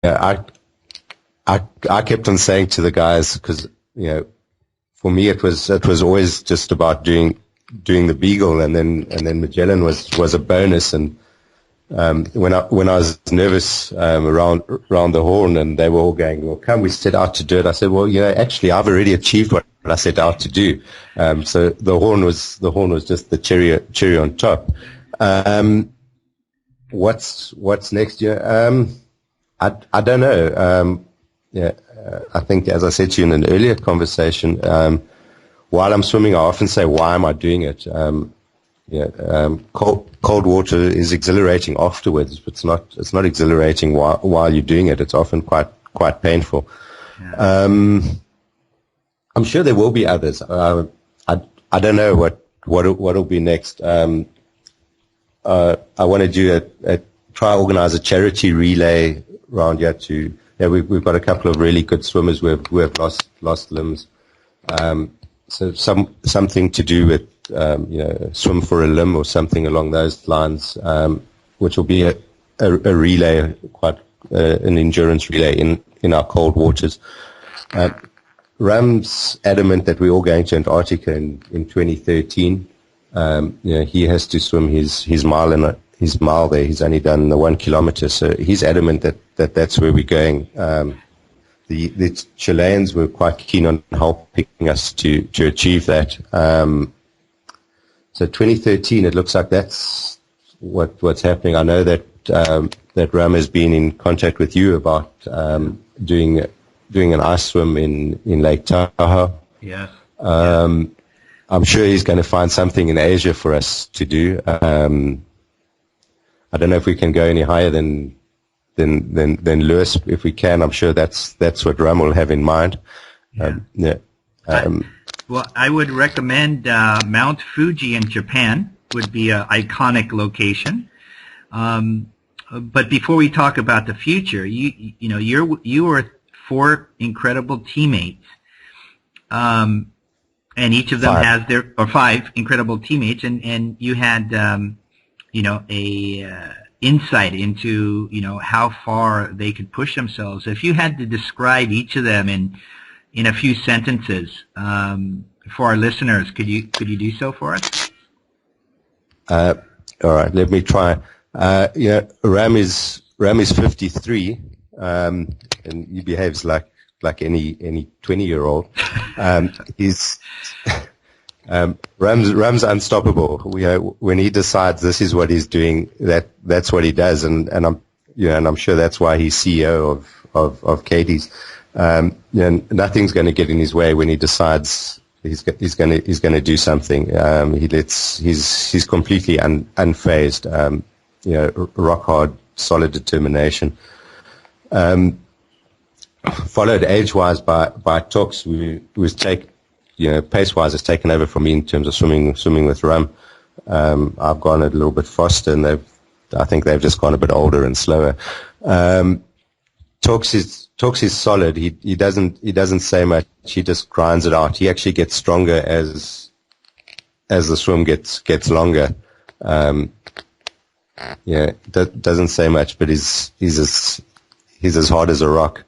I kept on saying to the guys, because for me it was always just about doing the Beagle, and then Magellan was a bonus. And when I was nervous around the Horn, and they were all going, well, come, we set out to do it. I said, well, actually, I've already achieved what I set out to do. So the Horn was just the cherry on top. What's next year? I don't know. I think, as I said to you in an earlier conversation, while I'm swimming, I often say, why am I doing it? Cold water is exhilarating afterwards, but it's not exhilarating while you're doing it. It's often quite painful. Yeah. I'm sure there will be others. I don't know what'll be next. I want to do try organize a charity relay around here to. Yeah, we've got a couple of really good swimmers who have lost limbs. So something to do with swim for a limb or something along those lines, which will be a relay, quite an endurance relay in our cold waters. Ram's adamant that we're all going to Antarctica in 2013. He has to swim his mile and his mile there. He's only done the 1 kilometer, so he's adamant that's where we're going. The Chileans were quite keen on helping us to achieve that. So 2013, it looks like that's what's happening. I know that Ram has been in contact with you about doing an ice swim in Lake Tahoe. Yeah. I'm sure he's going to find something in Asia for us to do. I don't know if we can go any higher than Lewis. If we can, I'm sure that's what Ram will have in mind. Yeah. Well, I would recommend Mount Fuji in Japan would be an iconic location. But before we talk about the future, you were 4 incredible teammates, and each of them has 5 incredible teammates, and you had a insight into how far they could push themselves. If you had to describe each of them in a few sentences for our listeners, could you do so for us? All right, let me try. Ram is 53, and he behaves like any 20-year-old. Ram's unstoppable. When he decides this is what he's doing, that's what he does, and I'm sure that's why he's CEO of Katie's. Nothing's going to get in his way when he decides he's going to do something. He's completely unfazed. Rock hard, solid determination. Followed age-wise by Tox, who was pace-wise has taken over from me in terms of swimming with Ram. I've gone a little bit faster, and I think they've just gone a bit older and slower. Tox is solid. He doesn't say much. He just grinds it out. He actually gets stronger as the swim gets longer. Doesn't say much, but he's as hard as a rock.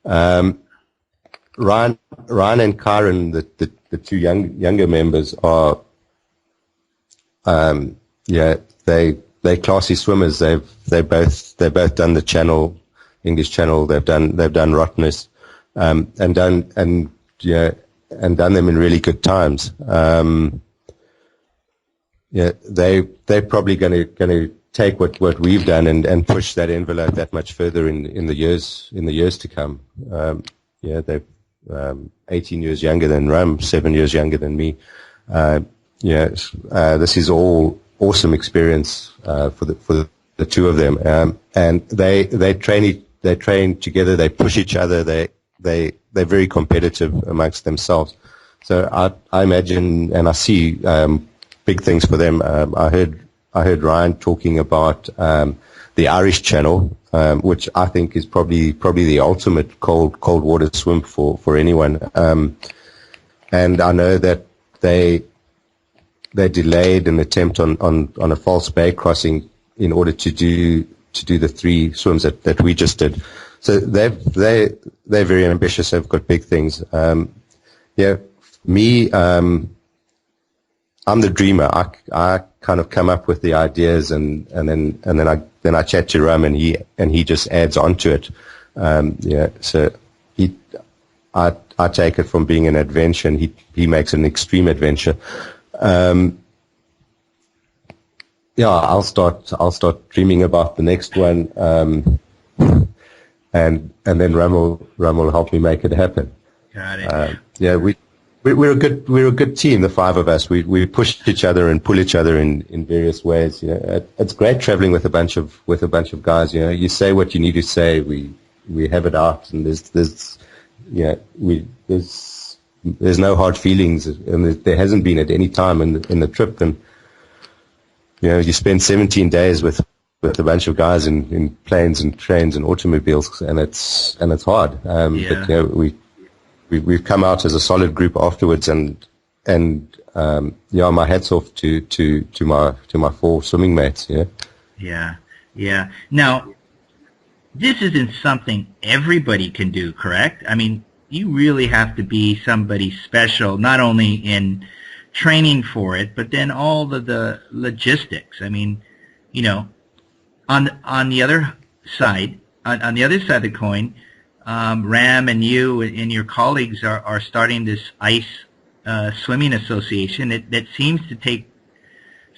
Ryan and Kyron, the 2 younger members, are they're classy swimmers. They've both done the Channel, English Channel. They've done Rottnest, and done them in really good times. They're probably going to take what we've done and push that envelope that much further in the years to come. They're 18 years younger than Ram, 7 years younger than me. This is all awesome experience for the 2 of them, and they train together. They push each other. They're very competitive amongst themselves. So I imagine and I see big things for them. I heard Ryan talking about the Irish Channel, which I think is probably the ultimate cold water swim for anyone. And I know that they delayed an attempt on a false bay crossing in order to do the 3 swims that we just did. So they're very ambitious. They've got big things. Yeah, me, I'm the dreamer. I kind of come up with the ideas, and then I chat to Ram, and he just adds on to it. Yeah, so I take it from being an adventure, and he makes an extreme adventure. Yeah, I'll start dreaming about the next one, and then Ram will help me make it happen. Got it. Yeah, we're a good team. The five of us, we push each other and pull each other in various ways. You know, it's great traveling with a bunch of guys. You know, you say what you need to say. We have it out, and there's no hard feelings, and there hasn't been at any time in the trip. And you know, you spend 17 days with a bunch of guys in planes and trains and automobiles, and it's hard. But you know, we've come out as a solid group afterwards, and yeah, my hats off to my four swimming mates. Yeah. Yeah. Now, this isn't something everybody can do, correct? I mean, you really have to be somebody special, not only in training for it, but then all the logistics. I mean, you know, on the other side, on the other side of the coin, Ram and you and your colleagues are starting this ice swimming association that seems to take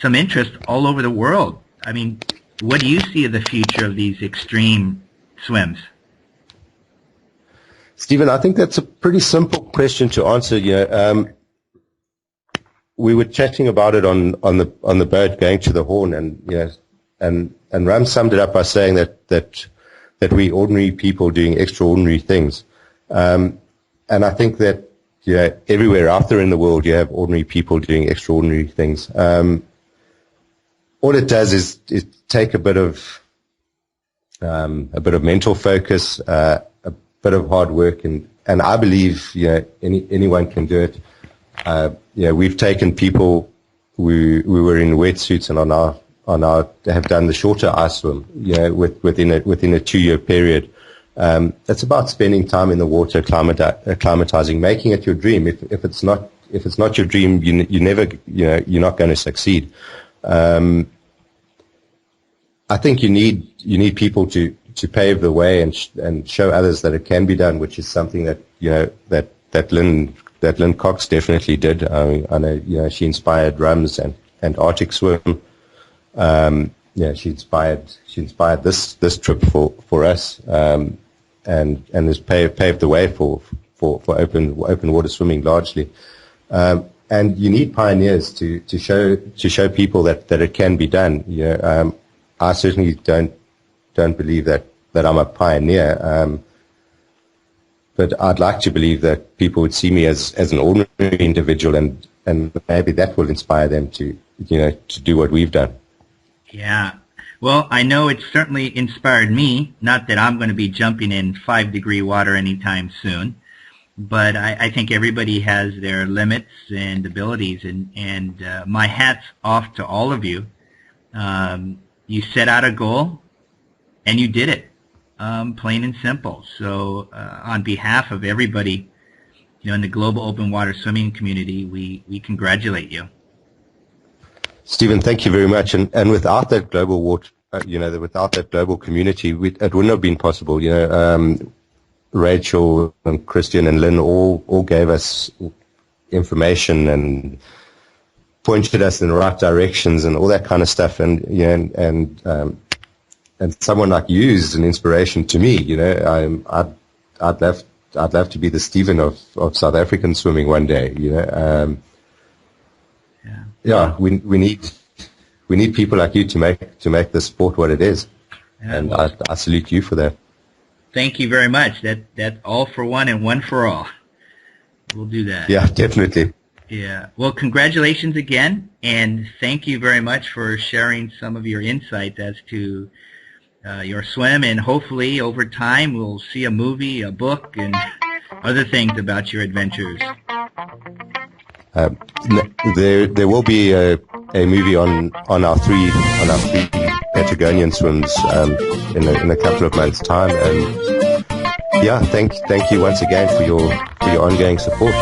some interest all over the world. I mean, what do you see of the future of these extreme swims? Stephen, I think that's a pretty simple question to answer. We were chatting about it on the boat going to the Horn, and Ram summed it up by saying that we ordinary people doing extraordinary things, and I think that everywhere out there in the world you have ordinary people doing extraordinary things. All it does is take a bit of mental focus, a bit of hard work, and I believe anyone can do it. We've taken people we were in wetsuits and are now have done the shorter ice swim. Within a 2-year period. It's about spending time in the water, acclimatizing, making it your dream. If it's not your dream, you never you're not going to succeed. I think you need people to pave the way and show others that it can be done, which is something that Lynn Cox definitely did. I know she inspired Rums and Arctic Swim. She inspired this trip for us, and has paved the way for open water swimming largely. And you need pioneers to show people that it can be done. I certainly don't believe that I'm a pioneer. But I'd like to believe that people would see me as an ordinary individual, and maybe that will inspire them to do what we've done. Yeah. Well, I know it's certainly inspired me, not that I'm going to be jumping in 5-degree water anytime soon, but I think everybody has their limits and abilities, and my hat's off to all of you. You set out a goal, and you did it, plain and simple. So on behalf of everybody in the global open water swimming community, we congratulate you. Stephen, thank you very much. And without that global water, without that global community, it wouldn't have been possible. Rachel and Christian and Lynn all gave us information and pointed us in the right directions and all that kind of stuff. And someone like you is an inspiration to me. I'd love to be the Stephen of South African swimming one day. We need people like you to make the sport what it is, and I salute you for that. Thank you very much. That's all for one and one for all. We'll do that. Yeah, definitely. Yeah. Well, congratulations again, and thank you very much for sharing some of your insights as to your swim, and hopefully over time we'll see a movie, a book, and other things about your adventures. There will be a movie on our three Patagonian swims in a couple of months' time, and yeah, thank you once again for your ongoing support.